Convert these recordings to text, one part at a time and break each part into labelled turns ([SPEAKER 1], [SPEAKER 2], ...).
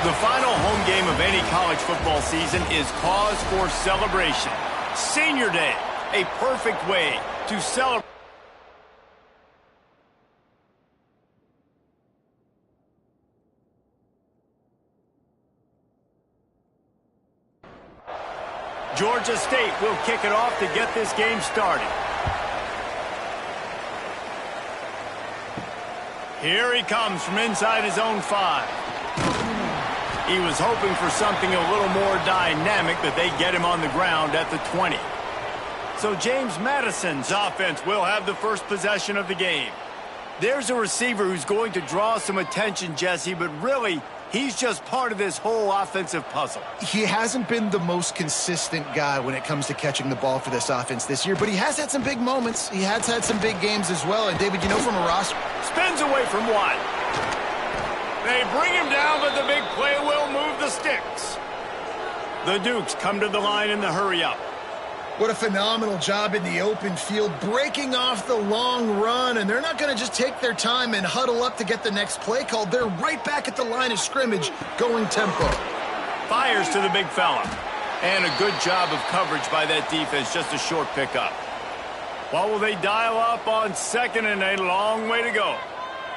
[SPEAKER 1] The final home game of any college football season is cause for celebration. Senior Day, a perfect way to celebrate. Georgia State will kick it off to get this game started. Here he comes from inside his own 5. He was hoping for something a little more dynamic, but they get him on the ground at the 20. So James Madison's offense will have the first possession of the game. There's a receiver who's going to draw some attention, Jesse, but really, he's just part of this whole offensive puzzle.
[SPEAKER 2] He hasn't been the most consistent guy when it comes to catching the ball for this offense this year, but he has had some big moments. He has had some big games as well. And, David, you know from a roster...
[SPEAKER 1] Spins away from one. They bring him down, but the big play will move the sticks. The Dukes come to the line in the hurry-up.
[SPEAKER 2] What a phenomenal job in the open field, breaking off the long run, and they're not going to just take their time and huddle up to get the next play called. They're right back at the line of scrimmage, going tempo.
[SPEAKER 1] Fires to the big fella. And a good job of coverage by that defense, just a short pickup. What will they dial up on second and a long way to go?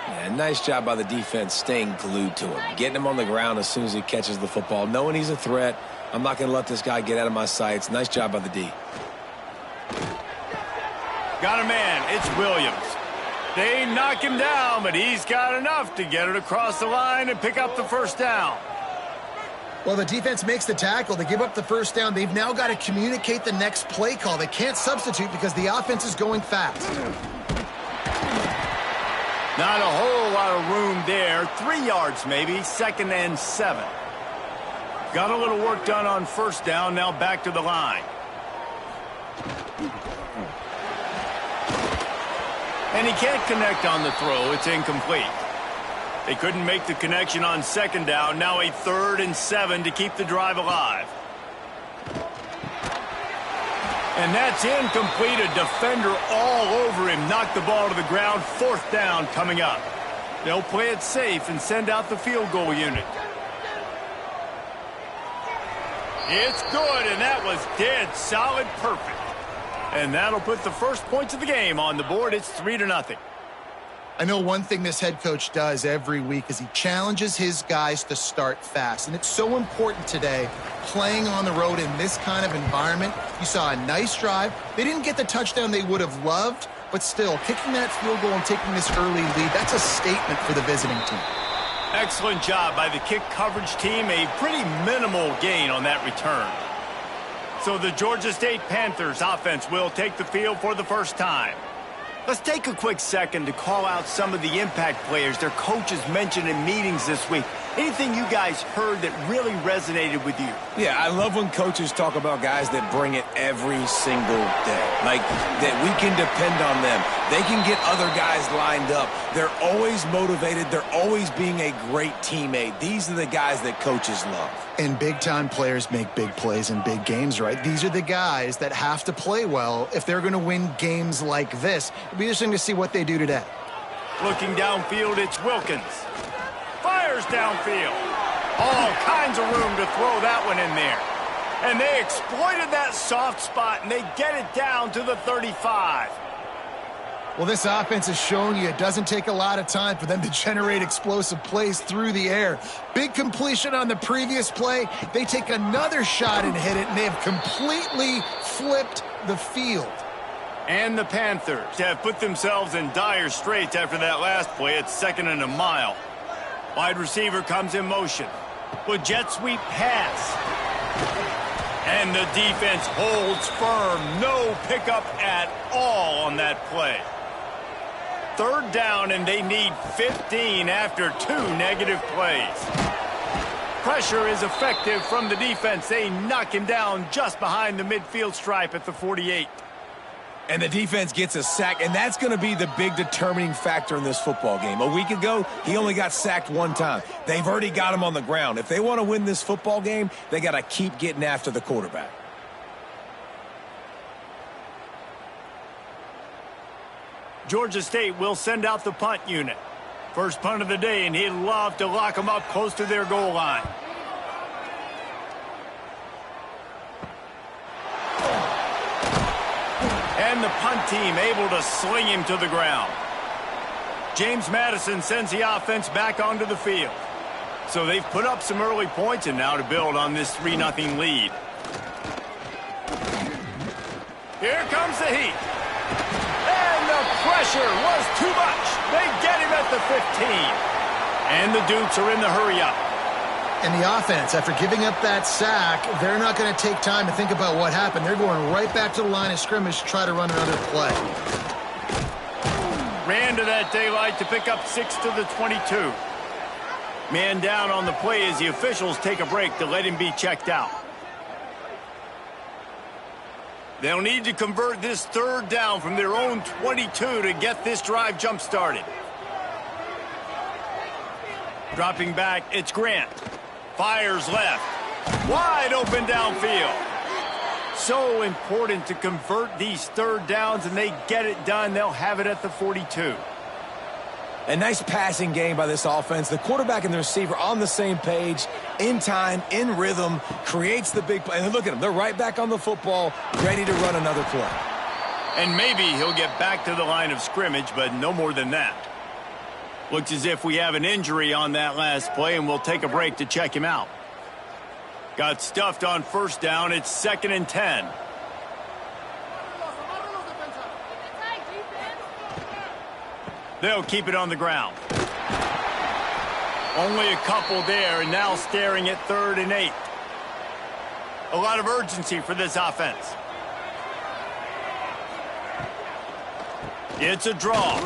[SPEAKER 3] Yeah, nice job by the defense staying glued to him, getting him on the ground as soon as he catches the football, knowing he's a threat. I'm not going to let this guy get out of my sights. Nice job by the D.
[SPEAKER 1] Got a man. It's Williams. They knock him down, but he's got enough to get it across the line and pick up the first down.
[SPEAKER 2] Well, the defense makes the tackle. They give up the first down. They've now got to communicate the next play call. They can't substitute because the offense is going fast.
[SPEAKER 1] Not a whole lot of room there. 3 yards maybe, 2nd and 7. Got a little work done on first down, now back to the line. And he can't connect on the throw. It's incomplete. They couldn't make the connection on second down. Now a 3rd and 7 to keep the drive alive. And that's incomplete. A defender all over him. Knocked the ball to the ground. 4th down coming up. They'll play it safe and send out the field goal unit. It's good, and that was dead solid perfect. And that'll put the first points of the game on the board. It's 3-0.
[SPEAKER 2] I know one thing this head coach does every week is he challenges his guys to start fast. And it's so important today, playing on the road in this kind of environment. You saw a nice drive. They didn't get the touchdown they would have loved, but still, kicking that field goal and taking this early lead, that's a statement for the visiting team.
[SPEAKER 1] Excellent job by the kick coverage team. A pretty minimal gain on that return. So the Georgia State Panthers offense will take the field for the first time. Let's take a quick second to call out some of the impact players their coaches mentioned in meetings this week. Anything you guys heard that really resonated with you?
[SPEAKER 3] Yeah, I love when coaches talk about guys that bring it every single day. Like, that we can depend on them. They can get other guys lined up. They're always motivated. They're always being a great teammate. These are the guys that coaches love.
[SPEAKER 2] And big-time players make big plays in big games, right? These are the guys that have to play well if they're going to win games like this. It'll be interesting to see what they do today.
[SPEAKER 1] Looking downfield, it's Wilkins. Fires downfield. All kinds of room to throw that one in there. And they exploited that soft spot, and they get it down to the 35.
[SPEAKER 2] Well, this offense has shown you it doesn't take a lot of time for them to generate explosive plays through the air. Big completion on the previous play. They take another shot and hit it, and they have completely flipped the field.
[SPEAKER 1] And the Panthers have put themselves in dire straits after that last play. It's 2nd and a mile. Wide receiver comes in motion. With jet sweep pass. And the defense holds firm. No pickup at all on that play. 3rd down, and they need 15 after 2 negative plays. Pressure is effective from the defense. They knock him down just behind the midfield stripe at the 48.
[SPEAKER 3] And the defense gets a sack, and that's going to be the big determining factor in this football game. A week ago, he only got sacked 1 time. They've already got him on the ground. If they want to win this football game, they got to keep getting after the quarterback.
[SPEAKER 1] Georgia State will send out the punt unit. First punt of the day, and he'd love to lock them up close to their goal line. And the punt team able to sling him to the ground. James Madison sends the offense back onto the field. So they've put up some early points and now to build on this 3-0 lead. Here comes the heat. And the pressure was too much. They get him at the 15. And the Dukes are in the hurry-up.
[SPEAKER 2] And the offense, after giving up that sack, they're not going to take time to think about what happened. They're going right back to the line of scrimmage to try to run another play.
[SPEAKER 1] Ran to that daylight to pick up 6 to the 22. Man down on the play as the officials take a break to let him be checked out. They'll need to convert this third down from their own 22 to get this drive jump-started. Dropping back, it's Grant. Fires left. Wide open downfield. So important to convert these third downs, and they get it done. They'll have it at the 42.
[SPEAKER 3] A nice passing game by this offense. The quarterback and the receiver on the same page, in time, in rhythm, creates the big play. And look at them. They're right back on the football, ready to run another play.
[SPEAKER 1] And maybe he'll get back to the line of scrimmage, but no more than that. Looks as if we have an injury on that last play, and we'll take a break to check him out. Got stuffed on first down. It's 2nd and 10. They'll keep it on the ground. Only a couple there, and now staring at 3rd and 8. A lot of urgency for this offense. It's a draw.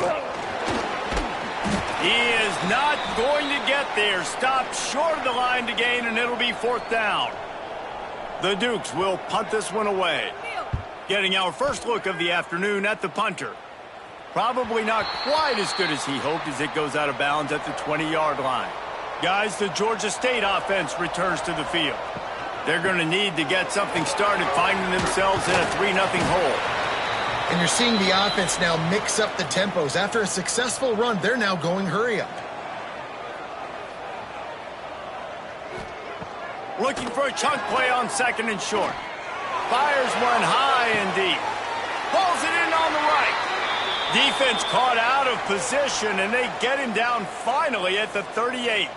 [SPEAKER 1] He is not going to get there. Stopped short of the line to gain, and it'll be 4th down. The Dukes will punt this one away. Getting our first look of the afternoon at the punter. Probably not quite as good as he hoped as it goes out of bounds at the 20-yard line. Guys, the Georgia State offense returns to the field. They're going to need to get something started, finding themselves in a 3-0 hole.
[SPEAKER 2] And you're seeing the offense now mix up the tempos. After a successful run, they're now going hurry up.
[SPEAKER 1] Looking for a chunk play on 2nd and short. Fires one high and deep. Pulls it in on the right. Defense caught out of position, and they get him down finally at the 38.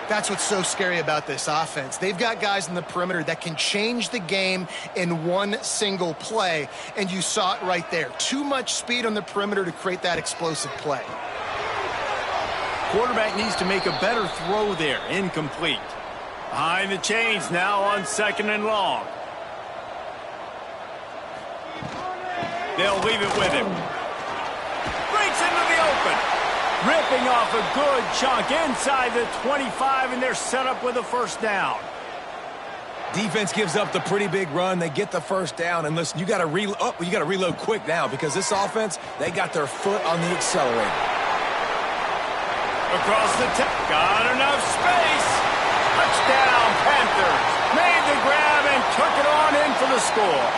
[SPEAKER 2] That's what's so scary about this offense. They've got guys in the perimeter that can change the game in one single play, and you saw it right there. Too much speed on the perimeter to create that explosive play.
[SPEAKER 1] Quarterback needs to make a better throw there. Incomplete. Behind the chains now on 2nd and long. They'll leave it with him. Breaks into the open. Ripping off a good chunk inside the 25, and they're set up with a 1st down.
[SPEAKER 3] Defense gives up the pretty big run. They get the 1st down, and listen, you got to reload quick now because this offense, they got their foot on the accelerator.
[SPEAKER 1] Across the got enough space. Touchdown, Panthers. Made the grab and took it on in for the score.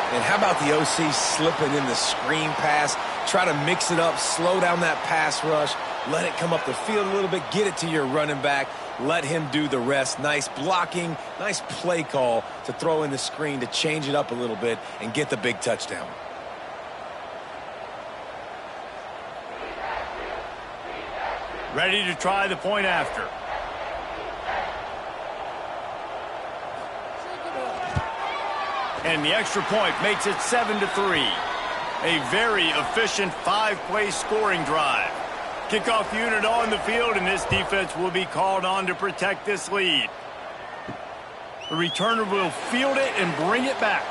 [SPEAKER 3] And how about the OC slipping in the screen pass? Try to mix it up, slow down that pass rush, let it come up the field a little bit, get it to your running back, let him do the rest. Nice blocking, nice play call to throw in the screen to change it up a little bit and get the big touchdown.
[SPEAKER 1] Ready to try the point after. And the extra point makes it 7-3. A very efficient 5-play scoring drive. Kickoff unit on the field, and this defense will be called on to protect this lead. The returner will field it and bring it back.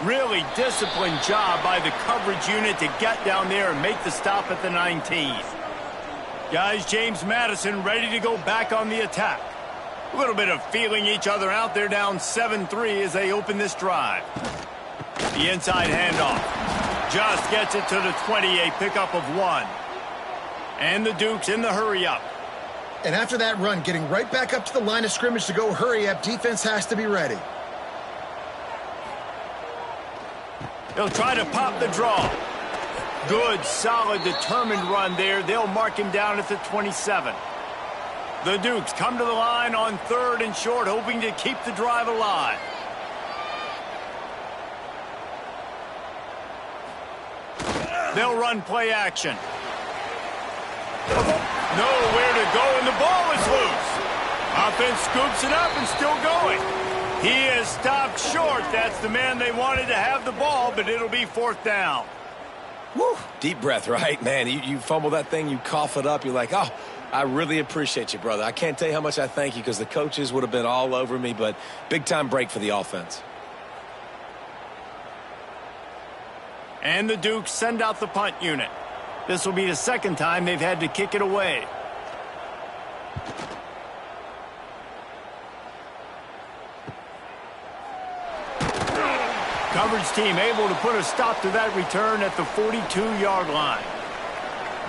[SPEAKER 1] Really disciplined job by the coverage unit to get down there and make the stop at the 19. Guys, James Madison ready to go back on the attack. A little bit of feeling each other out. They're down 7-3 as they open this drive. The inside handoff. Just gets it to the 20, a pickup of 1. And the Dukes in the hurry-up.
[SPEAKER 2] And after that run, getting right back up to the line of scrimmage to go hurry up, defense has to be ready.
[SPEAKER 1] He'll try to pop the draw. Good, solid, determined run there. They'll mark him down at the 27. The Dukes come to the line on 3rd and short, hoping to keep the drive alive. They'll run play action. Nowhere to go, and the ball is loose. Offense scoops it up and still going. He is stopped short. That's the man they wanted to have the ball, but it'll be 4th down.
[SPEAKER 3] Woo. Deep breath, right? Man, you fumble that thing, you cough it up, you're like, oh, I really appreciate you, brother. I can't tell you how much I thank you because the coaches would have been all over me, but big-time break for the offense.
[SPEAKER 1] And the Dukes send out the punt unit. This will be the 2nd time they've had to kick it away. Coverage team able to put a stop to that return at the 42-yard line.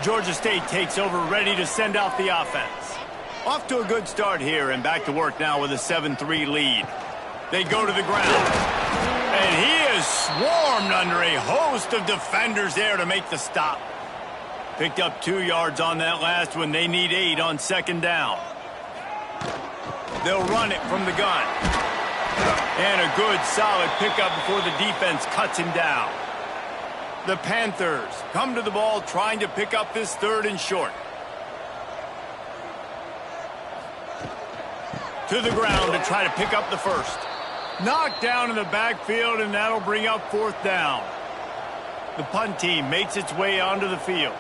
[SPEAKER 1] Georgia State takes over, ready to send out the offense. Off to a good start here, and back to work now with a 7-3 lead. They go to the ground. And he is swarmed under a host of defenders there to make the stop. Picked up 2 yards on that last one. They need 8 on 2nd down. They'll run it from the gun. And a good, solid pickup before the defense cuts him down. The Panthers come to the ball trying to pick up this 3rd and short. To the ground to try to pick up the 1st. Knocked down in the backfield, and that'll bring up 4th down. The punt team makes its way onto the field.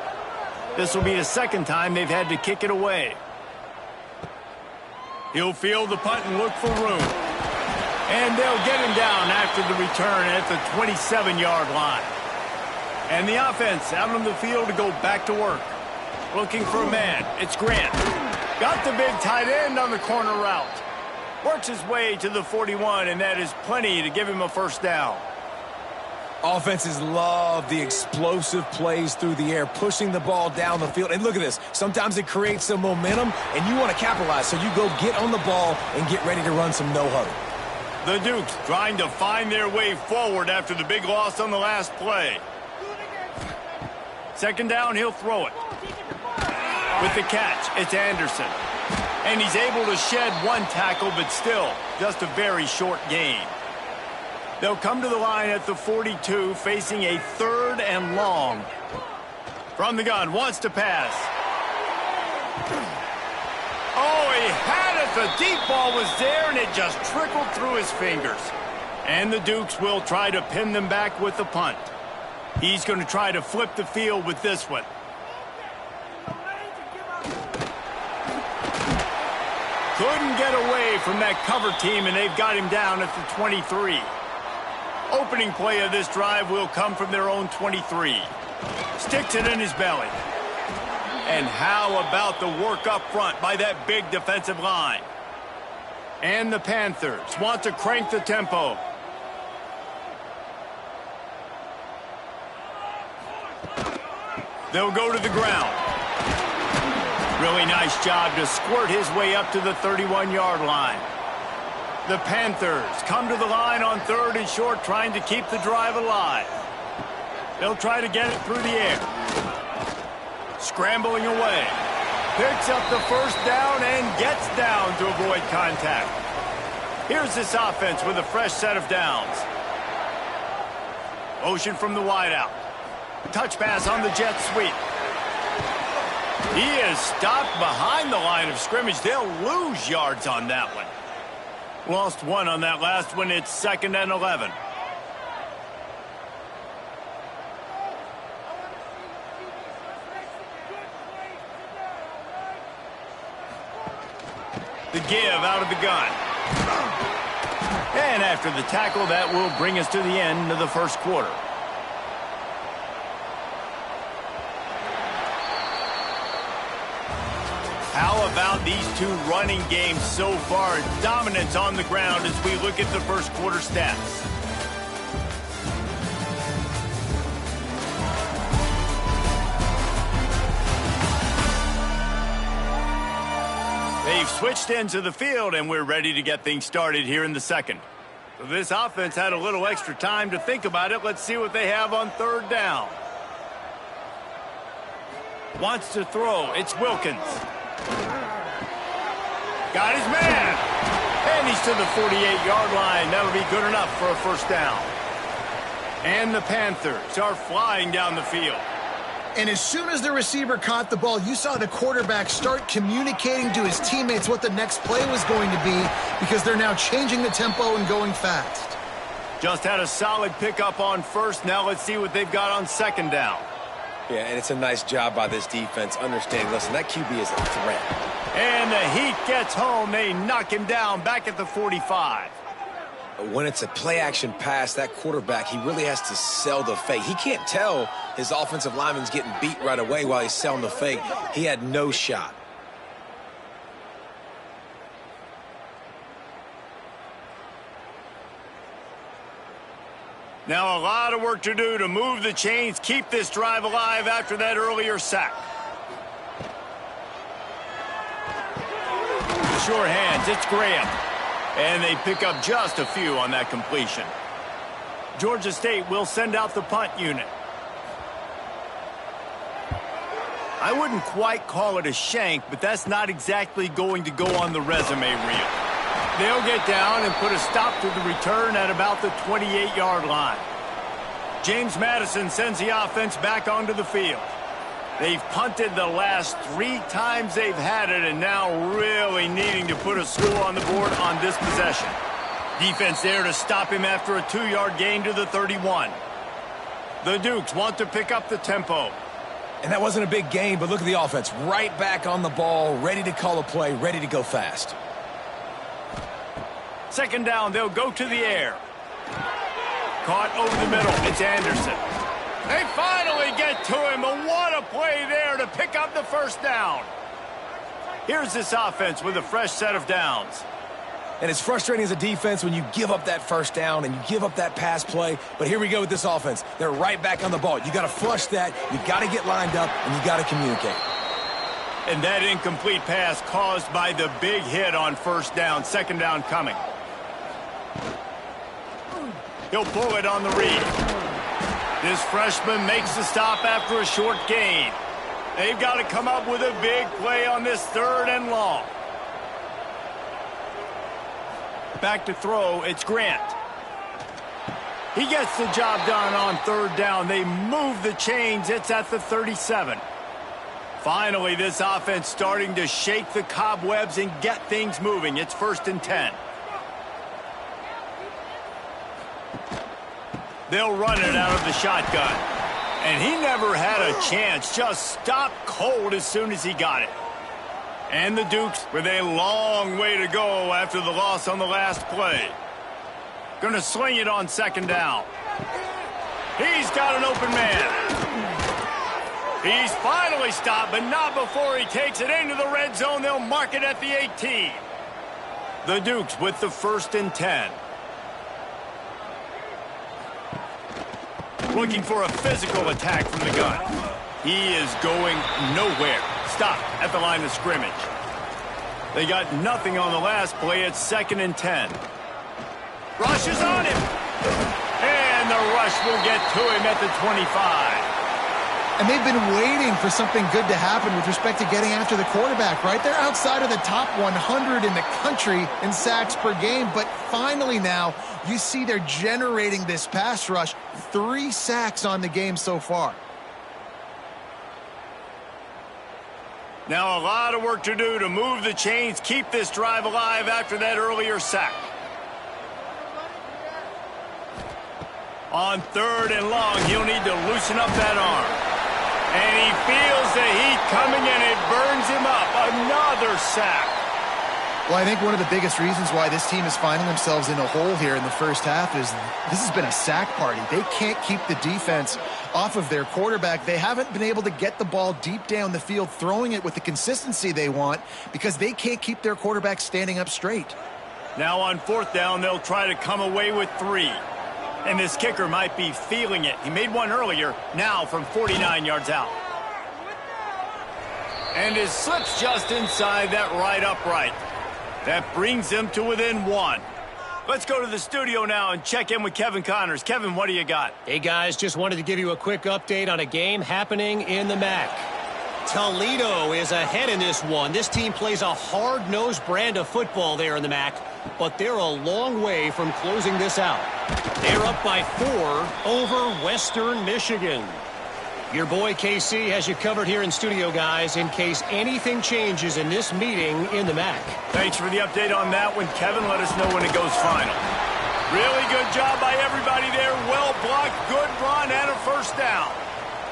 [SPEAKER 1] This will be the 2nd time they've had to kick it away. He'll field the punt and look for room. And they'll get him down after the return at the 27-yard line. And the offense out on the field to go back to work. Looking for a man. It's Grant. Got the big tight end on the corner route. Works his way to the 41, and that is plenty to give him a 1st down.
[SPEAKER 3] Offenses love the explosive plays through the air, pushing the ball down the field. And look at this. Sometimes it creates some momentum, and you want to capitalize. So you go get on the ball and get ready to run some no-huddle.
[SPEAKER 1] The Dukes trying to find their way forward after the big loss on the last play. 2nd down, he'll throw it. With the catch, it's Anderson. And he's able to shed 1 tackle, but still just a very short gain. They'll come to the line at the 42, facing a 3rd and long. From the gun, wants to pass. Oh, he had it. The deep ball was there, and it just trickled through his fingers. And the Dukes will try to pin them back with the punt. He's going to try to flip the field with this one. Couldn't get away from that cover team, and they've got him down at the 23. Opening play of this drive will come from their own 23. Sticks it in his belly. And how about the work up front by that big defensive line? And the Panthers want to crank the tempo. They'll go to the ground. Really nice job to squirt his way up to the 31-yard line. The Panthers come to the line on 3rd and short, trying to keep the drive alive. They'll try to get it through the air. Scrambling away. Picks up the 1st down and gets down to avoid contact. Here's this offense with a fresh set of downs. Motion from the wideout. Touch pass on the jet sweep. He is stopped behind the line of scrimmage. They'll lose yards on that one. Lost 1 on that last one. It's 2nd and 11. The give out of the gun. And after the tackle, that will bring us to the end of the 1st quarter. How about these 2 running games so far? Dominance on the ground as we look at the 1st quarter stats. They've switched into the field, and we're ready to get things started here in the 2nd. So this offense had a little extra time to think about it. Let's see what they have on 3rd down. Wants to throw. It's Wilkins. Got his man. And he's to the 48-yard line. That'll be good enough for a first down. And the Panthers are flying down the field.
[SPEAKER 2] And as soon as the receiver caught the ball, you saw the quarterback start communicating to his teammates what the next play was going to be, because they're now changing the tempo and going fast.
[SPEAKER 1] Just had a solid pickup on first. Now let's see what they've got on second down.
[SPEAKER 3] Yeah, and it's a nice job by this defense. Understand, listen, that QB is a threat.
[SPEAKER 1] And the Heat gets home. They knock him down back at the 45.
[SPEAKER 3] When it's a play-action pass, that quarterback, he really has to sell the fake. He can't tell his offensive lineman's getting beat right away while he's selling the fake. He had no shot.
[SPEAKER 1] Now a lot of work to do to move the chains, keep this drive alive after that earlier sack. Sure hands, it's Graham. And they pick up just a few on that completion. Georgia State will send out the punt unit. I wouldn't quite call it a shank, but that's not exactly going to go on the resume reel. They'll get down and put a stop to the return at about the 28-yard line. James Madison sends the offense back onto the field. They've punted the last 3 times they've had it, and now really needing to put a score on the board on this possession. Defense there to stop him after a 2-yard gain to the 31. The Dukes want to pick up the tempo.
[SPEAKER 3] And that wasn't a big gain, but look at the offense. Right back on the ball, ready to call a play, ready to go fast.
[SPEAKER 1] Second down, they'll go to the air. Caught over the middle, it's Anderson. They finally get to him, and what a play there to pick up the first down. Here's this offense with a fresh set of downs.
[SPEAKER 3] And it's frustrating as a defense when you give up that first down and you give up that pass play. But here we go with this offense. They're right back on the ball. You got to flush that. You got to get lined up, and you got to communicate.
[SPEAKER 1] And that incomplete pass caused by the big hit on first down. Second down coming. He'll pull it on the read. This freshman makes the stop after a short gain. They've got to come up with a big play on this 3rd and long. Back to throw, it's Grant. He gets the job done on 3rd down. They move the chains. It's at the 37. Finally, this offense starting to shake the cobwebs and get things moving. It's 1st and 10. They'll run it out of the shotgun. And he never had a chance. Just stopped cold as soon as he got it. And the Dukes with a long way to go after the loss on the last play. Going to sling it on 2nd down. He's got an open man. He's finally stopped, but not before he takes it into the red zone. They'll mark it at the 18. The Dukes with the 1st and 10. Looking for a physical attack from the gun. He is going nowhere. Stop at the line of scrimmage. They got nothing on the last play. It's 2nd and 10. Rush is on him. And the rush will get to him at the 25.
[SPEAKER 2] And they've been waiting for something good to happen with respect to getting after the quarterback, right? They're outside of the top 100 in the country in sacks per game, but finally now you see they're generating this pass rush. 3 sacks on the game so far.
[SPEAKER 1] Now a lot of work to do to move the chains, keep this drive alive after that earlier sack. On 3rd and long, he'll need to loosen up that arm. And he feels the heat coming, and it burns him up. Another sack.
[SPEAKER 2] Well, I think one of the biggest reasons why this team is finding themselves in a hole here in the first half is this has been a sack party. They can't keep the defense off of their quarterback. They haven't been able to get the ball deep down the field, throwing it with the consistency they want, because they can't keep their quarterback standing up straight.
[SPEAKER 1] Now on 4th down, they'll try to come away with 3. And this kicker might be feeling it. He made one earlier, now from 49 yards out. And his slip's just inside that right upright. That brings him to within 1. Let's go to the studio now and check in with Kevin Connors. Kevin, what do you got?
[SPEAKER 4] Hey, guys, just wanted to give you a quick update on a game happening in the MAC. Toledo is ahead in this one. This team plays a hard-nosed brand of football there in the MAC, but they're a long way from closing this out. They're up by 4 over Western Michigan. Your boy KC has you covered here in studio, guys, in case anything changes in this meeting in the MAC.
[SPEAKER 1] Thanks for the update on that one, Kevin. Let us know when it goes final. Really good job by everybody there. Well blocked, good run, and a first down.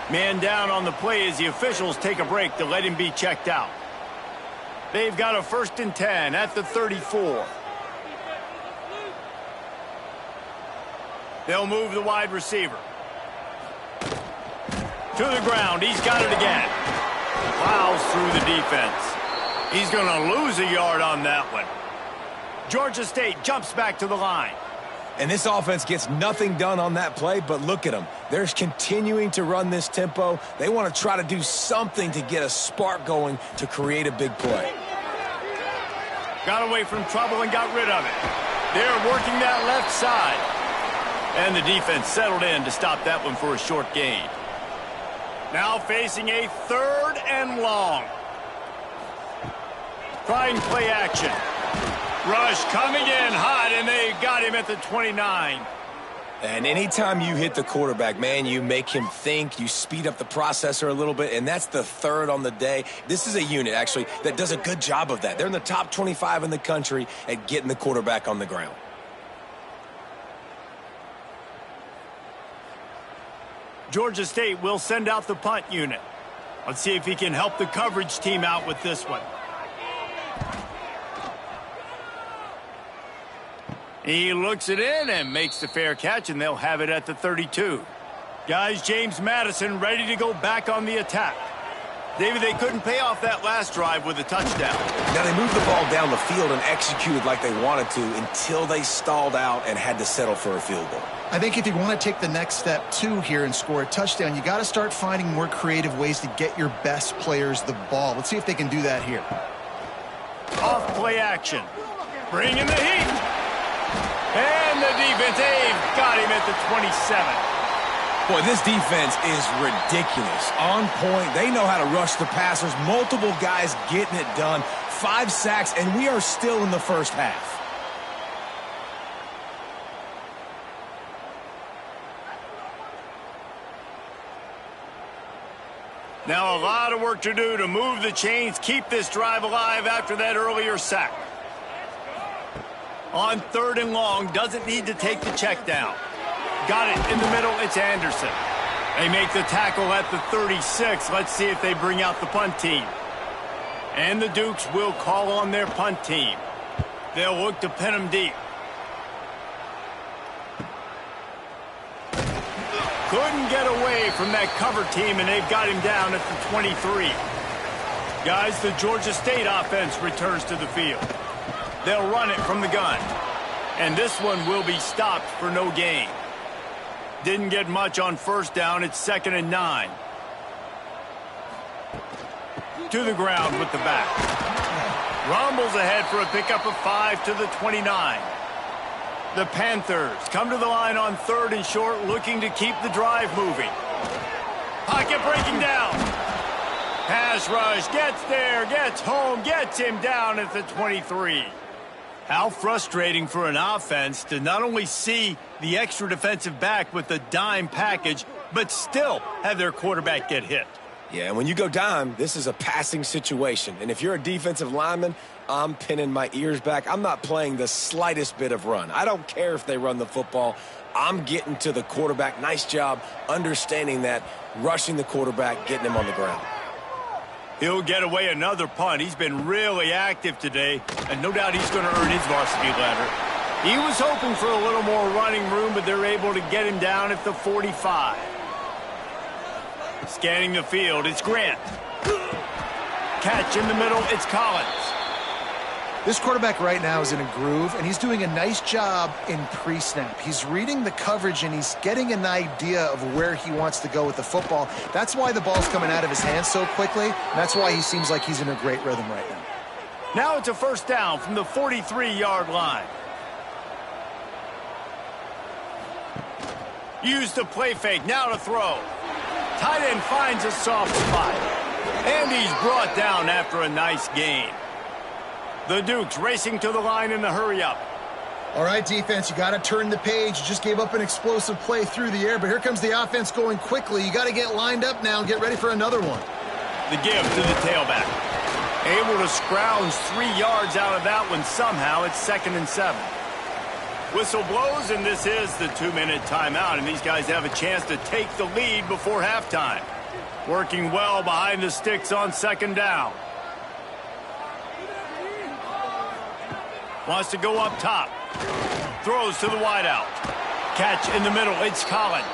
[SPEAKER 1] Man down on the play as the officials take a break to let him be checked out. They've got a 1st and 10 at the 34. They'll move the wide receiver. To the ground. He's got it again. Plows through the defense. He's going to lose a yard on that one. Georgia State jumps back to the line.
[SPEAKER 3] And this offense gets nothing done on that play, but look at them. They're continuing to run this tempo. They want to try to do something to get a spark going to create a big play.
[SPEAKER 1] Got away from trouble and got rid of it. They're working that left side. And the defense settled in to stop that one for a short gain. Now facing a 3rd and long. Trying play action. Rush coming in hot, and they got him at the 29.
[SPEAKER 3] And anytime you hit the quarterback, man, you make him think, you speed up the processor a little bit, and that's the 3rd on the day. This is a unit, actually, that does a good job of that. They're in the top 25 in the country at getting the quarterback on the ground.
[SPEAKER 1] Georgia State will send out the punt unit. Let's see if he can help the coverage team out with this one. He looks it in and makes the fair catch, and they'll have it at the 32. Guys, James Madison ready to go back on the attack. David, they couldn't pay off that last drive with a touchdown.
[SPEAKER 3] Now, they moved the ball down the field and executed like they wanted to until they stalled out and had to settle for a field goal.
[SPEAKER 2] I think if you want to take the next step, too, here and score a touchdown, you got to start finding more creative ways to get your best players the ball. Let's see if they can do that here.
[SPEAKER 1] Off play action. Bringing the heat. And the defense, they've got him at the 27.
[SPEAKER 3] Boy, this defense is ridiculous. On point. They know how to rush the passers. Multiple guys getting it done. 5 sacks, and we are still in the first half.
[SPEAKER 1] Now a lot of work to do to move the chains, keep this drive alive after that earlier sack. On 3rd and long, doesn't need to take the check down. Got it in the middle, it's Anderson. They make the tackle at the 36. Let's see if they bring out the punt team. And the Dukes will call on their punt team. They'll look to pin them deep. Couldn't get away from that cover team, and they've got him down at the 23. Guys, the Georgia State offense returns to the field. They'll run it from the gun. And this one will be stopped for no gain. Didn't get much on 1st down. It's 2nd and 9. To the ground with the back. Rumbles ahead for a pickup of 5 to the 29. The Panthers come to the line on 3rd and short, looking to keep the drive moving. Pocket breaking down. Pass rush, gets there, gets home, gets him down at the 23. How frustrating for an offense to not only see the extra defensive back with the dime package, but still have their quarterback get hit.
[SPEAKER 3] Yeah, and when you go dime, this is a passing situation. And if you're a defensive lineman, I'm pinning my ears back. I'm not playing the slightest bit of run. I don't care if they run the football. I'm getting to the quarterback. Nice job understanding that, rushing the quarterback, getting him on the ground.
[SPEAKER 1] He'll get away another punt. He's been really active today, and no doubt he's going to earn his varsity letter. He was hoping for a little more running room, but they're able to get him down at the 45. Scanning the field, it's Grant. Catch in the middle, it's Collins.
[SPEAKER 2] This quarterback right now is in a groove, and he's doing a nice job in pre-snap. He's reading the coverage, and he's getting an idea of where he wants to go with the football. That's why the ball's coming out of his hands so quickly, and that's why he seems like he's in a great rhythm right now.
[SPEAKER 1] Now it's a 1st down from the 43-yard line. Use the play fake, now to throw. Tight end finds a soft spot. And he's brought down after a nice gain. The Dukes racing to the line in the hurry-up.
[SPEAKER 2] All right, defense, you got to turn the page. You just gave up an explosive play through the air, but here comes the offense going quickly. You got to get lined up now and get ready for another one.
[SPEAKER 1] The give to the tailback. Able to scrounge 3 yards out of that one somehow. It's 2nd and 7. Whistle blows, and this is the 2-minute timeout, and these guys have a chance to take the lead before halftime. Working well behind the sticks on 2nd down. Wants to go up top. Throws to the wideout. Catch in the middle. It's Collins.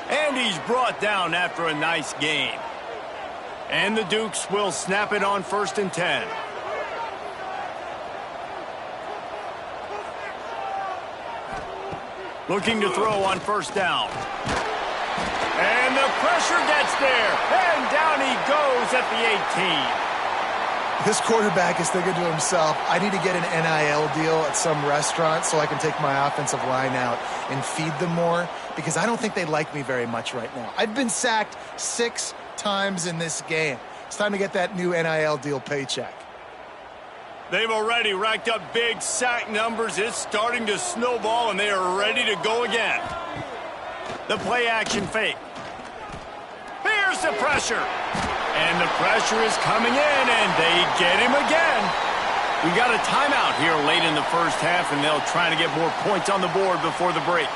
[SPEAKER 1] And he's brought down after a nice gain. And the Dukes will snap it on 1st and 10. Looking to throw on 1st down. And the pressure gets there. And down he goes at the 18.
[SPEAKER 2] This quarterback is thinking to himself, I need to get an NIL deal at some restaurant so I can take my offensive line out and feed them more, because I don't think they like me very much right now. I've been sacked 6 times in this game. It's time to get that new NIL deal paycheck.
[SPEAKER 1] They've already racked up big sack numbers. It's starting to snowball, and they are ready to go again. The play-action fake. Here's the pressure. And the pressure is coming in, and they get him again. We got a timeout here late in the first half, and they'll try to get more points on the board before the break.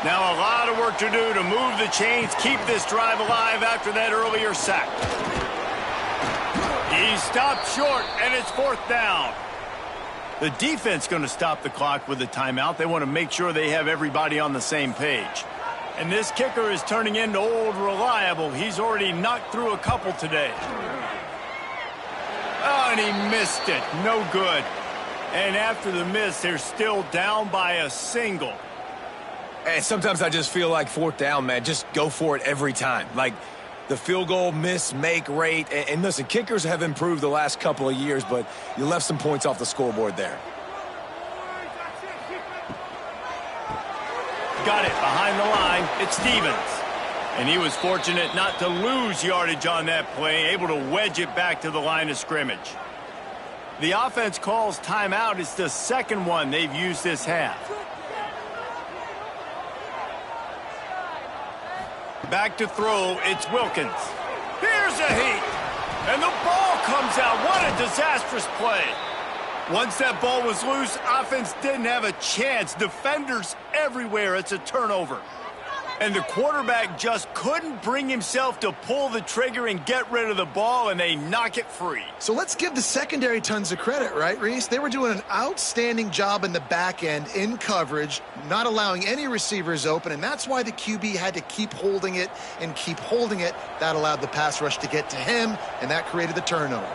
[SPEAKER 1] Now a lot of work to do to move the chains, keep this drive alive after that earlier sack. He stopped short, and it's 4th down. The defense going to stop the clock with a timeout. They want to make sure they have everybody on the same page. And this kicker is turning into old reliable. He's already knocked through a couple today. Oh, and he missed it. No good. And after the miss, they're still down by a single.
[SPEAKER 3] And sometimes I just feel like 4th down, man, just go for it every time. Like the field goal miss-make rate. And listen, kickers have improved the last couple of years, but you left some points off the scoreboard there.
[SPEAKER 1] Got it behind the line. It's Stevens. And he was fortunate not to lose yardage on that play, able to wedge it back to the line of scrimmage. The offense calls timeout. It's the 2nd one they've used this half. Back to throw. It's Wilkins. Here's a heat. And the ball comes out. What a disastrous play. Once that ball was loose, offense didn't have a chance. Defenders everywhere. It's a turnover. And the quarterback just couldn't bring himself to pull the trigger and get rid of the ball, and they knock it free.
[SPEAKER 2] So let's give the secondary tons of credit, right, Reese? They were doing an outstanding job in the back end in coverage, not allowing any receivers open, and that's why the QB had to keep holding it and keep holding it. That allowed the pass rush to get to him, and that created the turnover.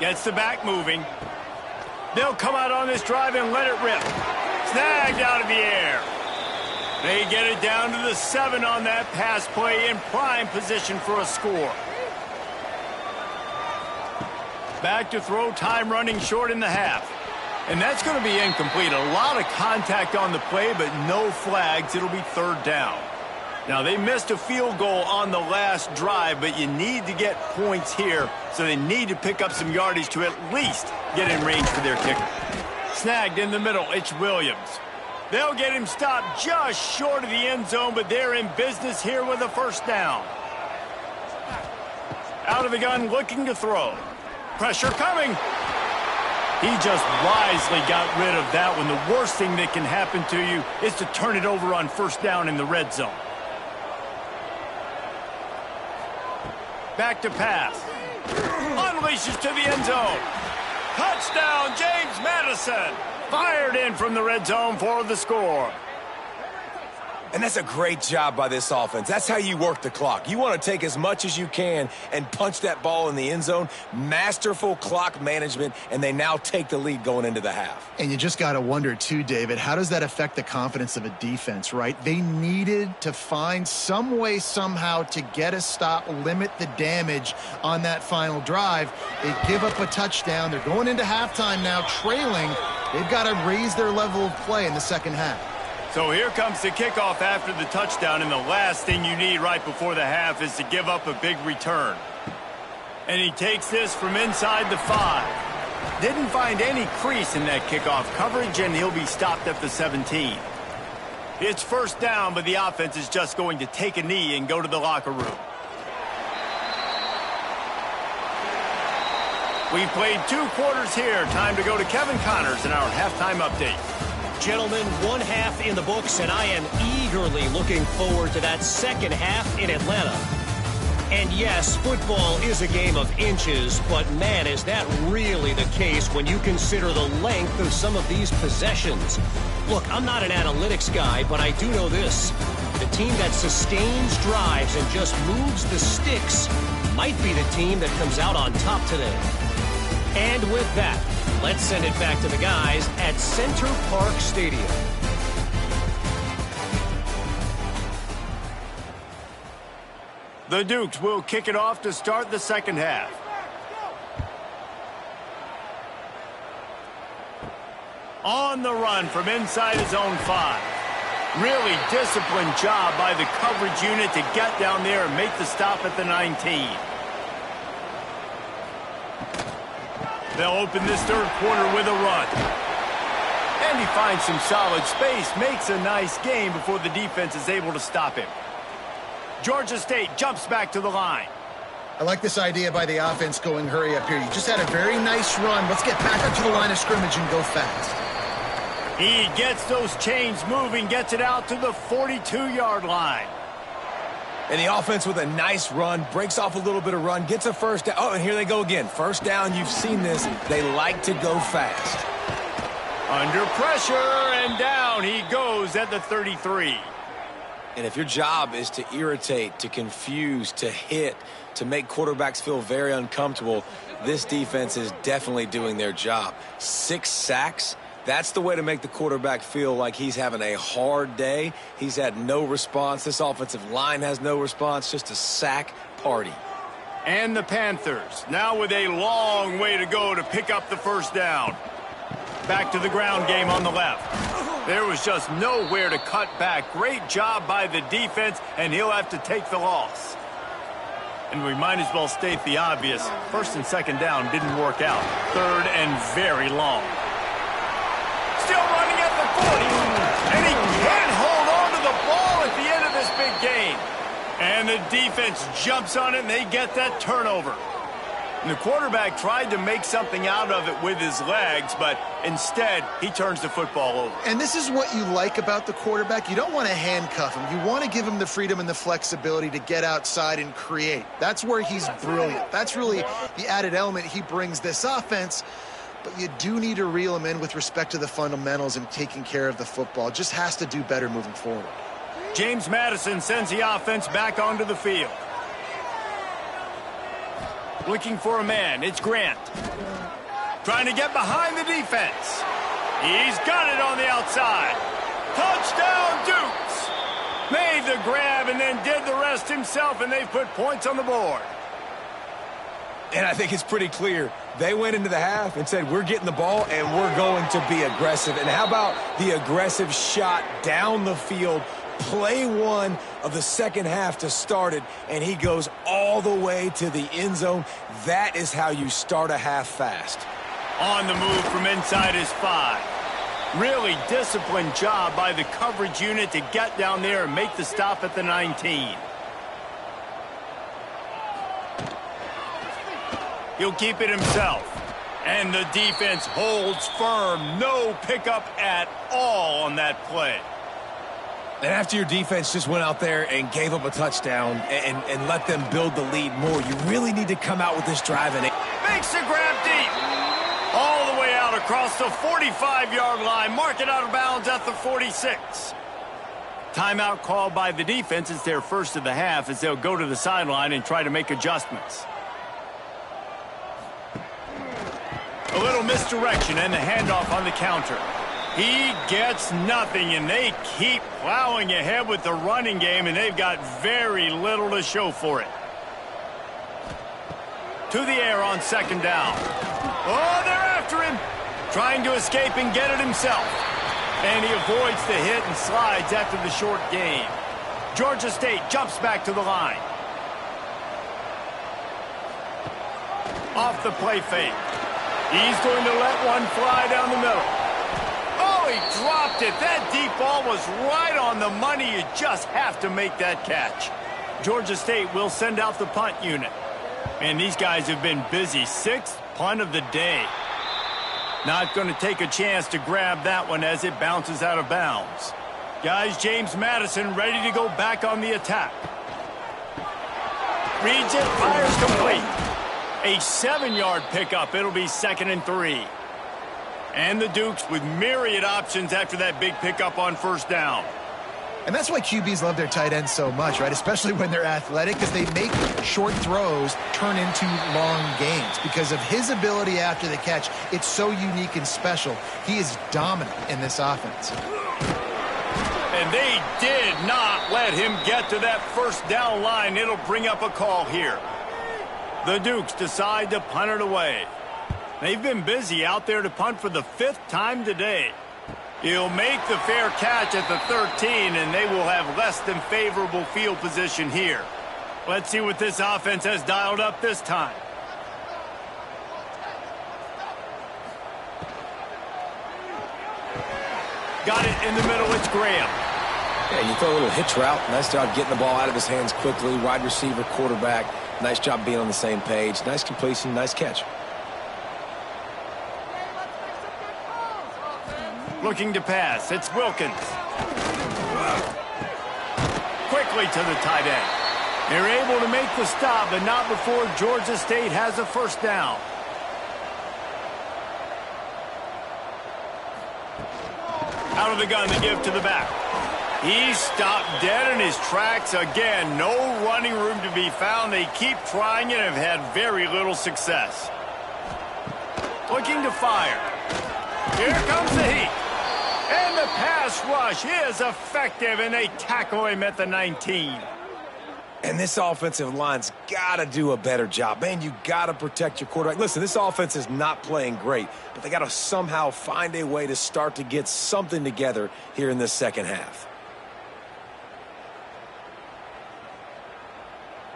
[SPEAKER 1] Gets the back moving. They'll come out on this drive and let it rip. Snagged out of the air. They get it down to the 7 on that pass play, in prime position for a score. Back to throw, time running short in the half. And that's going to be incomplete. A lot of contact on the play, but no flags. It'll be 3rd down. Now, they missed a field goal on the last drive, but you need to get points here, so they need to pick up some yardage to at least get in range for their kicker. Snagged in the middle, it's Williams. They'll get him stopped just short of the end zone, but they're in business here with a 1st down. Out of the gun, looking to throw. Pressure coming. He just wisely got rid of that one. The worst thing that can happen to you is to turn it over on 1st down in the red zone. Back to pass. Unleashes to the end zone. Touchdown, James Madison. Fired in from the red zone for the score.
[SPEAKER 3] And that's a great job by this offense. That's how you work the clock. You want to take as much as you can and punch that ball in the end zone. Masterful clock management, and they now take the lead going into the half.
[SPEAKER 2] And you just got to wonder, too, David, how does that affect the confidence of a defense, right? They needed to find some way, somehow, to get a stop, limit the damage on that final drive. They give up a touchdown. They're going into halftime now, trailing. They've got to raise their level of play in the second half.
[SPEAKER 1] So here comes the kickoff after the touchdown, and the last thing you need right before the half is to give up a big return. And he takes this from inside the 5. Didn't find any crease in that kickoff coverage, and he'll be stopped at the 17. It's first down, but the offense is just going to take a knee and go to the locker room. We've played 2 quarters here. Time to go to Kevin Connors in our halftime update.
[SPEAKER 4] Gentlemen, 1 half in the books, and I am eagerly looking forward to that second half in Atlanta. And yes, football is a game of inches, but man, is that really the case when you consider the length of some of these possessions. Look, I'm not an analytics guy, but I do know this. The team that sustains drives and just moves the sticks might be the team that comes out on top today. And with that, let's send it back to the guys at Center Park Stadium.
[SPEAKER 1] The Dukes will kick it off to start the second half. On the run from inside his own 5. Really disciplined job by the coverage unit to get down there and make the stop at the 19. They'll open this third quarter with a run. And he finds some solid space, makes a nice gain before the defense is able to stop him. Georgia State jumps back to the line.
[SPEAKER 2] I like this idea by the offense going hurry up here. You just had a very nice run. Let's get back up to the line of scrimmage and go fast.
[SPEAKER 1] He gets those chains moving, gets it out to the 42-yard line.
[SPEAKER 3] And the offense with a nice run, breaks off a little bit of run, gets a first down. Oh, and here they go again. First down, you've seen this. They like to go fast.
[SPEAKER 1] Under pressure, and down he goes at the 33.
[SPEAKER 3] And if your job is to irritate, to confuse, to hit, to make quarterbacks feel very uncomfortable, this defense is definitely doing their job. 6 sacks. That's the way to make the quarterback feel like he's having a hard day. He's had no response. This offensive line has no response. Just a sack party.
[SPEAKER 1] And the Panthers now with a long way to go to pick up the first down. Back to the ground game on the left. There was just nowhere to cut back. Great job by the defense, and he'll have to take the loss. And we might as well state the obvious. First and second down didn't work out. Third and very long. Still running at the 40. And he can't hold on to the ball at the end of this big game. And the defense jumps on it, and they get that turnover. And the quarterback tried to make something out of it with his legs, but instead, he turns the football over.
[SPEAKER 2] And this is what you like about the quarterback. You don't want to handcuff him. You want to give him the freedom and the flexibility to get outside and create. That's where he's brilliant. That's really the added element he brings this offense. But you do need to reel him in with respect to the fundamentals and taking care of the football. Just has to do better moving forward.
[SPEAKER 1] James Madison sends the offense back onto the field. Looking for a man. It's Grant. Trying to get behind the defense. He's got it on the outside. Touchdown, Dukes. Made the grab and then did the rest himself, and they've put points on the board.
[SPEAKER 3] And I think it's pretty clear. They went into the half and said, we're getting the ball and we're going to be aggressive. And how about the aggressive shot down the field? Play one of the second half to start it, and he goes all the way to the end zone. That is how you start a half fast.
[SPEAKER 1] On the move from inside his 5. Really disciplined job by the coverage unit to get down there and make the stop at the 19. He'll keep it himself. And the defense holds firm. No pickup at all on that play.
[SPEAKER 3] And after your defense just went out there and gave up a touchdown and let them build the lead more, you really need to come out with this drive and
[SPEAKER 1] makes the grab deep. All the way out across the 45-yard line. Mark it out of bounds at the 46. Timeout called by the defense. It's their first of the half as they'll go to the sideline and try to make adjustments. A little misdirection and the handoff on the counter. He gets nothing, and they keep plowing ahead with the running game, and they've got very little to show for it. To the air on second down. Oh, they're after him. Trying to escape and get it himself. And he avoids the hit and slides after the short gain. Georgia State jumps back to the line. Off the play fake. He's going to let one fly down the middle. Oh, he dropped it. That deep ball was right on the money. You just have to make that catch. Georgia State will send out the punt unit. And these guys have been busy. Sixth punt of the day. Not going to take a chance to grab that one as it bounces out of bounds. Guys, James Madison ready to go back on the attack. Reads it, fires complete. A 7-yard pickup. It'll be 2nd and 3. And the Dukes with myriad options after that big pickup on first down.
[SPEAKER 2] And that's why QBs love their tight ends so much, right? Especially when they're athletic, because they make short throws turn into long gains. Because of his ability after the catch, it's so unique and special. He is dominant in this offense.
[SPEAKER 1] And they did not let him get to that first down line. It'll bring up a call here. The Dukes decide to punt it away. They've been busy out there to punt for the 5th time today. He'll make the fair catch at the 13, and they will have less than favorable field position here. Let's see what this offense has dialed up this time. Got it in the middle. It's Graham.
[SPEAKER 3] Yeah, you throw a little hitch route. Nice job getting the ball out of his hands quickly. Wide receiver, quarterback. Nice job being on the same page. Nice completion, nice catch.
[SPEAKER 1] Looking to pass. It's Wilkins. Quickly to the tight end. They're able to make the stop, but not before Georgia State has a first down. Out of the gun to give to the back. He's stopped dead in his tracks again. No running room to be found. They keep trying it and have had very little success. Looking to fire. Here comes the heat. And the pass rush is effective, and they tackle him at the 19.
[SPEAKER 3] And this offensive line's got to do a better job. Man, you got to protect your quarterback. Listen, this offense is not playing great, but they got to somehow find a way to start to get something together here in this second half.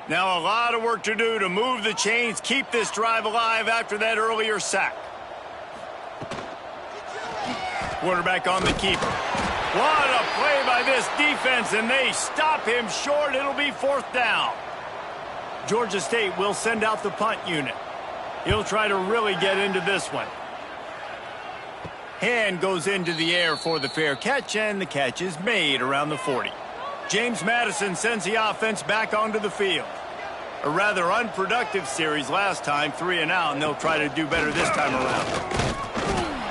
[SPEAKER 1] Now a lot of work to do to move the chains, keep this drive alive after that earlier sack. Quarterback on the keeper. What a play by this defense, and they stop him short. It'll be 4th down. Georgia State will send out the punt unit. He'll try to really get into this one. Hand goes into the air for the fair catch, and the catch is made around the 40. James Madison sends the offense back onto the field. A rather unproductive series last time, 3 and out, and they'll try to do better this time around.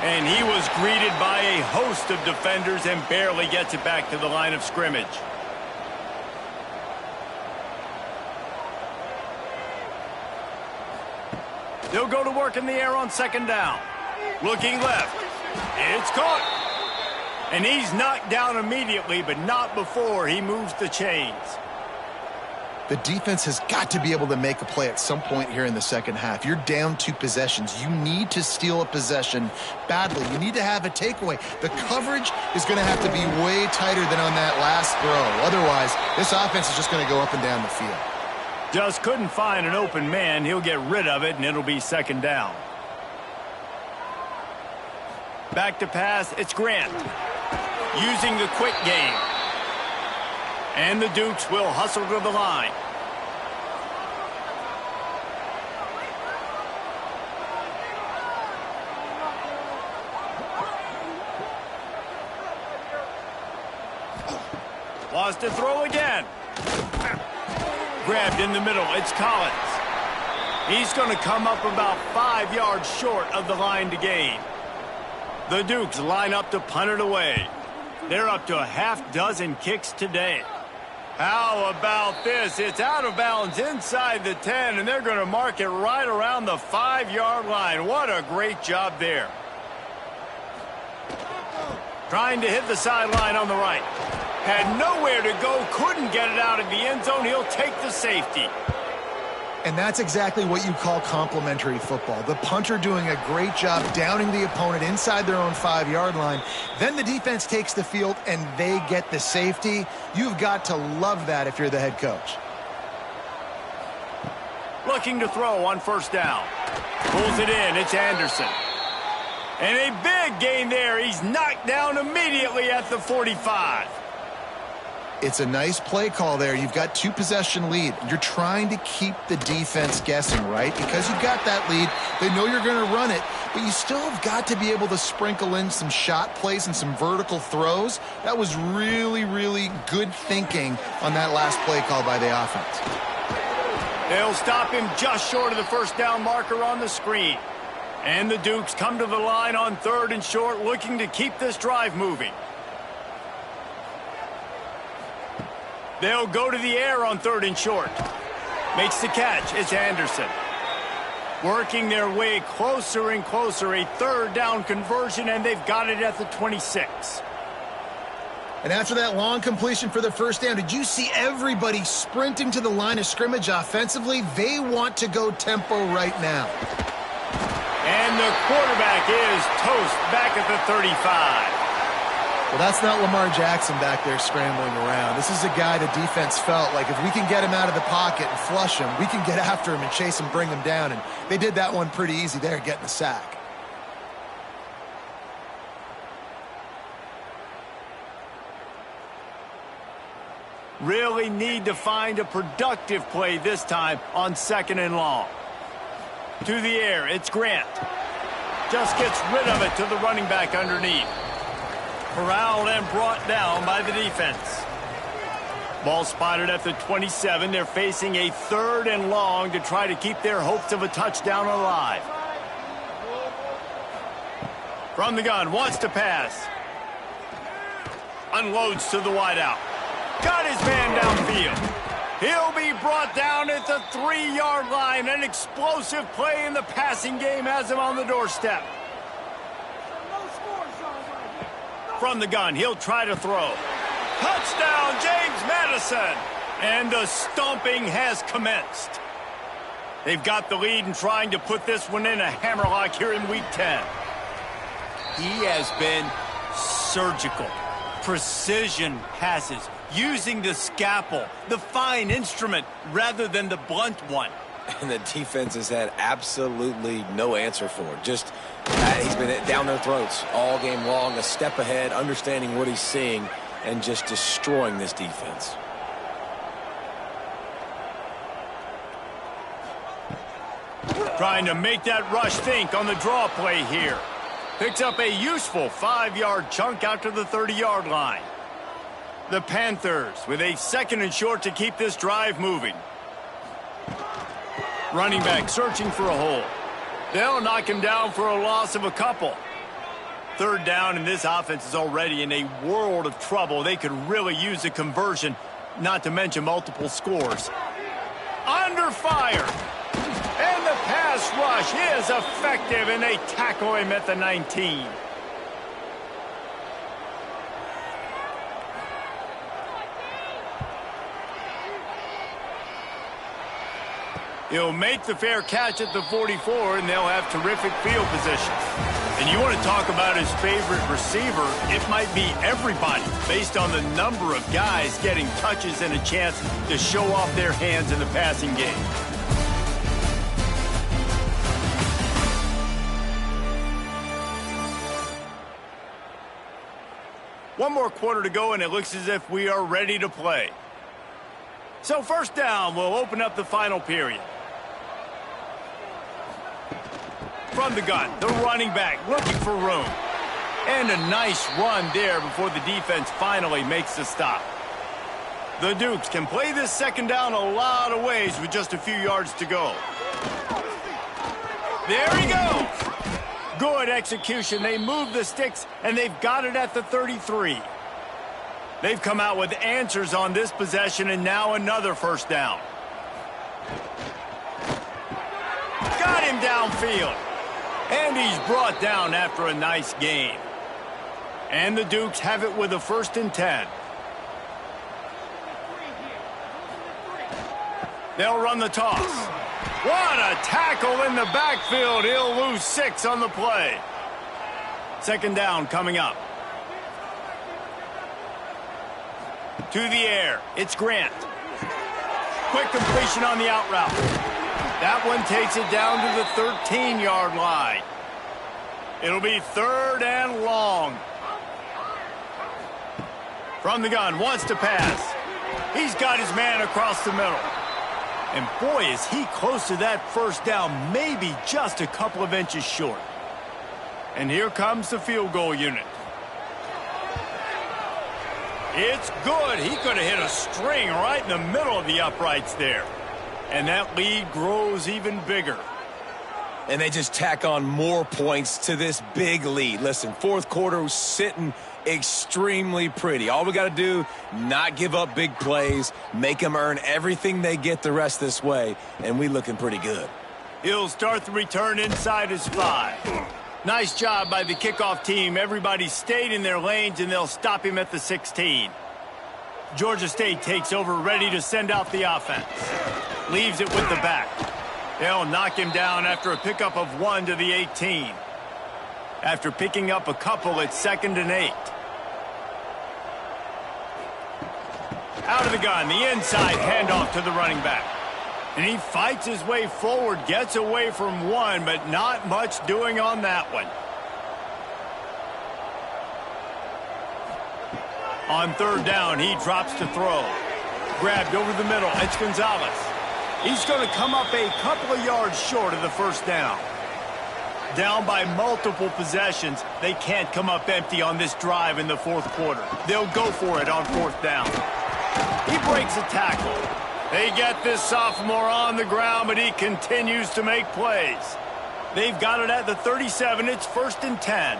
[SPEAKER 1] And he was greeted by a host of defenders and barely gets it back to the line of scrimmage. They'll go to work in the air on 2nd down. Looking left. It's caught. And he's knocked down immediately, but not before he moves the chains.
[SPEAKER 2] The defense has got to be able to make a play at some point here in the second half. You're down 2 possessions. You need to steal a possession badly. You need to have a takeaway. The coverage is going to have to be way tighter than on that last throw. Otherwise, this offense is just going to go up and down the field.
[SPEAKER 1] Just couldn't find an open man. He'll get rid of it, and it'll be 2nd down. Back to pass. It's Grant. Using the quick game. And the Dukes will hustle to the line. Lost to throw again. Grabbed in the middle. It's Collins. He's going to come up about 5 yards short of the line to gain. The Dukes line up to punt it away. They're up to a half-dozen kicks today. How about this? It's out of bounds inside the 10, and they're going to mark it right around the 5-yard line. What a great job there. Trying to hit the sideline on the right. Had nowhere to go, couldn't get it out of the end zone. He'll take the safety.
[SPEAKER 2] And that's exactly what you call complementary football. The punter doing a great job downing the opponent inside their own 5-yard line. Then the defense takes the field and they get the safety. You've got to love that if you're the head coach.
[SPEAKER 1] Looking to throw on first down. Pulls it in. It's Anderson. And a big gain there. He's knocked down immediately at the 45.
[SPEAKER 2] It's a nice play call there. You've got 2-possession lead. You're trying to keep the defense guessing, right? Because you've got that lead. They know you're going to run it, but you still have got to be able to sprinkle in some shot plays and some vertical throws. That was really, really good thinking on that last play call by the offense.
[SPEAKER 1] They'll stop him just short of the first down marker on the screen. And the Dukes come to the line on 3rd and short, looking to keep this drive moving. They'll go to the air on 3rd and short. Makes the catch. It's Anderson. Working their way closer and closer. A 3rd down conversion, and they've got it at the 26.
[SPEAKER 2] And after that long completion for the first down, did you see everybody sprinting to the line of scrimmage offensively? They want to go tempo right now.
[SPEAKER 1] And the quarterback is toast back at the 35.
[SPEAKER 2] Well, that's not Lamar Jackson back there scrambling around. This is a guy the defense felt like if we can get him out of the pocket and flush him, we can get after him and chase him, bring him down. And they did that one pretty easy there, getting the sack.
[SPEAKER 1] Really need to find a productive play this time on 2nd and long. To the air, it's Grant. Just gets rid of it to the running back underneath. Corralled and brought down by the defense. Ball spotted at the 27. They're facing a 3rd and long to try to keep their hopes of a touchdown alive. From the gun, wants to pass. Unloads to the wideout. Got his man downfield. He'll be brought down at the 3-yard line. An explosive play in the passing game has him on the doorstep. From the gun, he'll try to throw. Touchdown, James Madison! And the stomping has commenced. They've got the lead and trying to put this one in a hammerlock here in Week 10. He has been surgical. Precision passes. Using the scalpel, the fine instrument, rather than the blunt one.
[SPEAKER 3] And the defense has had absolutely no answer for it. Just, he's been down their throats all game long, a step ahead, understanding what he's seeing, and just destroying this defense.
[SPEAKER 1] Trying to make that rush think on the draw play here. Picks up a useful 5-yard chunk out to the 30-yard line. The Panthers with a 2nd and short to keep this drive moving. Running back searching for a hole. They'll knock him down for a loss of a couple. 3rd down, and this offense is already in a world of trouble. They could really use a conversion, not to mention multiple scores. Under fire. And the pass rush is effective, and they tackle him at the 19. He'll make the fair catch at the 44, and they'll have terrific field position. And you want to talk about his favorite receiver, it might be everybody, based on the number of guys getting touches and a chance to show off their hands in the passing game. One more quarter to go, and it looks as if we are ready to play. So 1st down will open up the final period. From the gun, the running back looking for room. And a nice run there before the defense finally makes the stop. The Dukes can play this 2nd down a lot of ways with just a few yards to go. There he goes. Good execution. They move the sticks, and they've got it at the 33. They've come out with answers on this possession, and now another 1st down. Got him downfield. And he's brought down after a nice gain. And the Dukes have it with a 1st and 10. They'll run the toss. What a tackle in the backfield. He'll lose 6 on the play. Second down coming up. To the air. It's Grant. Quick completion on the out route. That one takes it down to the 13-yard line. It'll be 3rd and long. From the gun, wants to pass. He's got his man across the middle. And boy, is he close to that first down, maybe just a couple of inches short. And here comes the field goal unit. It's good. He could have hit a string right in the middle of the uprights there. And that lead grows even bigger.
[SPEAKER 3] And they just tack on more points to this big lead. Listen, fourth quarter was sitting extremely pretty. All we got to do, not give up big plays, make them earn everything they get the rest this way, and we looking pretty good.
[SPEAKER 1] He'll start the return inside his 5. Nice job by the kickoff team. Everybody stayed in their lanes, and they'll stop him at the 16. Georgia State takes over, ready to send out the offense. Leaves it with the back. They'll knock him down after a pickup of 1 to the 18. After picking up a couple, it's 2nd and 8. Out of the gun, the inside handoff to the running back. And he fights his way forward, gets away from 1, but not much doing on that one. On 3rd down, he drops to throw. Grabbed over the middle, it's Gonzalez. He's going to come up a couple of yards short of the first down. Down by multiple possessions, they can't come up empty on this drive in the fourth quarter. They'll go for it on 4th down. He breaks a tackle. They get this sophomore on the ground, but he continues to make plays. They've got it at the 37. It's 1st and 10.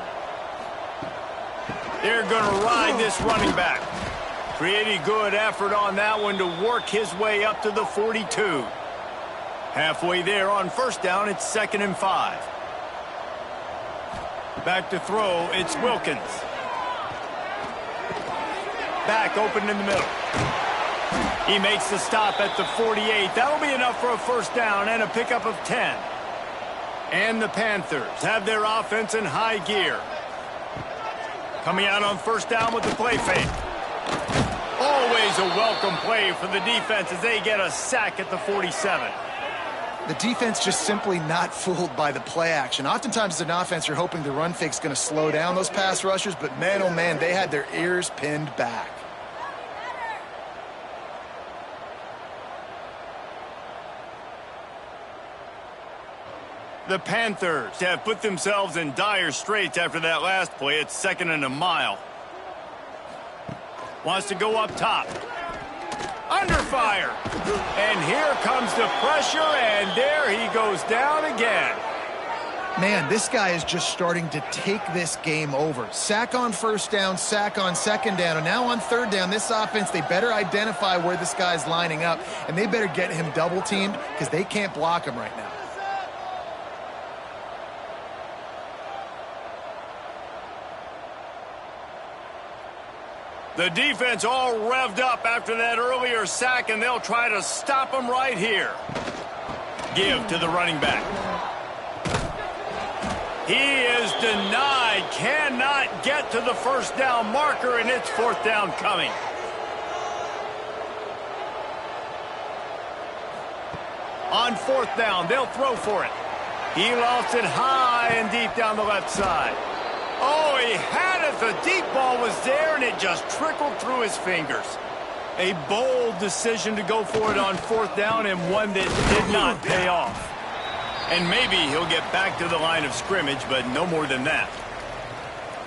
[SPEAKER 1] They're going to ride this running back. Pretty good effort on that one to work his way up to the 42. Halfway there on 1st down, it's 2nd and 5. Back to throw, it's Wilkins. Back open in the middle. He makes the stop at the 48. That'll be enough for a 1st down and a pickup of 10. And the Panthers have their offense in high gear. Coming out on 1st down with the play fake. Always a welcome play for the defense as they get a sack at the 47.
[SPEAKER 2] The defense just simply not fooled by the play action. Oftentimes as an offense, you're hoping the run fake's going to slow down those pass rushers, but man, oh man, they had their ears pinned back.
[SPEAKER 1] The Panthers have put themselves in dire straits after that last play. It's 2nd and a mile. Wants to go up top. Under fire. And here comes the pressure, and there he goes down again.
[SPEAKER 2] Man, this guy is just starting to take this game over. Sack on 1st down, sack on 2nd down, and now on 3rd down, this offense, they better identify where this guy's lining up, and they better get him double-teamed because they can't block him right now.
[SPEAKER 1] The defense all revved up after that earlier sack, and they'll try to stop him right here. Give to the running back. He is denied, cannot get to the 1st down marker, and it's 4th down coming. On 4th down, they'll throw for it. He lost it high and deep down the left side. Oh, he had it. The deep ball was there, and it just trickled through his fingers. A bold decision to go for it on 4th down, and one that did not pay off. And maybe he'll get back to the line of scrimmage, but no more than that.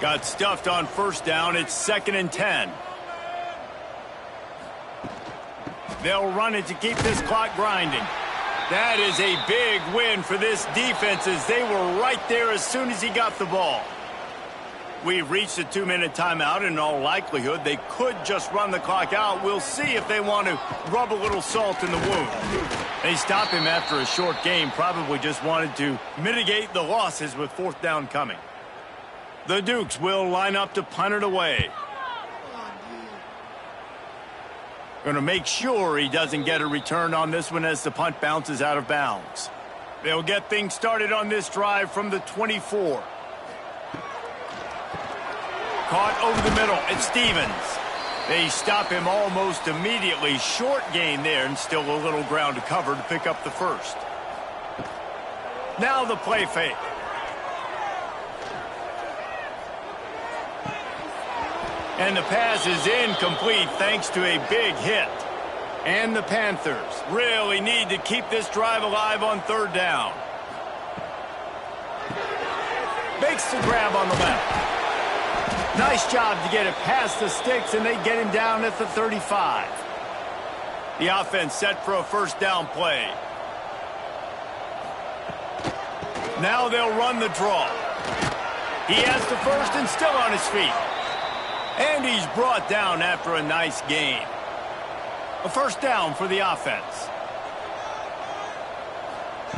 [SPEAKER 1] Got stuffed on 1st down. It's 2nd and 10. They'll run it to keep this clock grinding. That is a big win for this defense as they were right there as soon as he got the ball. We've reached a 2-minute timeout. In all likelihood, they could just run the clock out. We'll see if they want to rub a little salt in the wound. They stop him after a short game, probably just wanted to mitigate the losses with 4th down coming. The Dukes will line up to punt it away. Going to make sure he doesn't get a return on this one as the punt bounces out of bounds. They'll get things started on this drive from the 24. Caught over the middle. It's Stevens. They stop him almost immediately. Short gain there and still a little ground to cover to pick up the first. Now the play fake. And the pass is incomplete thanks to a big hit. And the Panthers really need to keep this drive alive on third down. Makes the grab on the left. Nice job to get it past the sticks, and they get him down at the 35. The offense set for a first down play. Now they'll run the draw. He has the first and still on his feet. And he's brought down after a nice gain. A first down for the offense.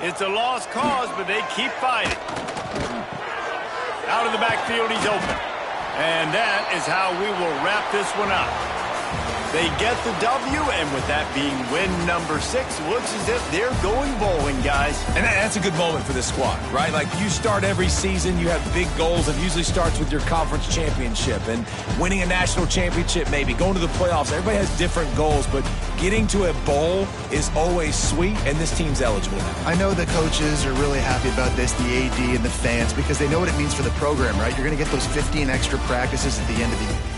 [SPEAKER 1] It's a lost cause, but they keep fighting. Out of the backfield, he's open. And that is how we will wrap this one up. They get the W, and with that being win number 6, looks as if they're going bowling, guys.
[SPEAKER 3] And that's a good moment for this squad, right? Like, you start every season, you have big goals. It usually starts with your conference championship and winning a national championship, maybe going to the playoffs. Everybody has different goals, but getting to a bowl is always sweet, and this team's eligible now.
[SPEAKER 2] I know the coaches are really happy about this, the AD and the fans, because they know what it means for the program, right? You're going to get those 15 extra practices at the end of the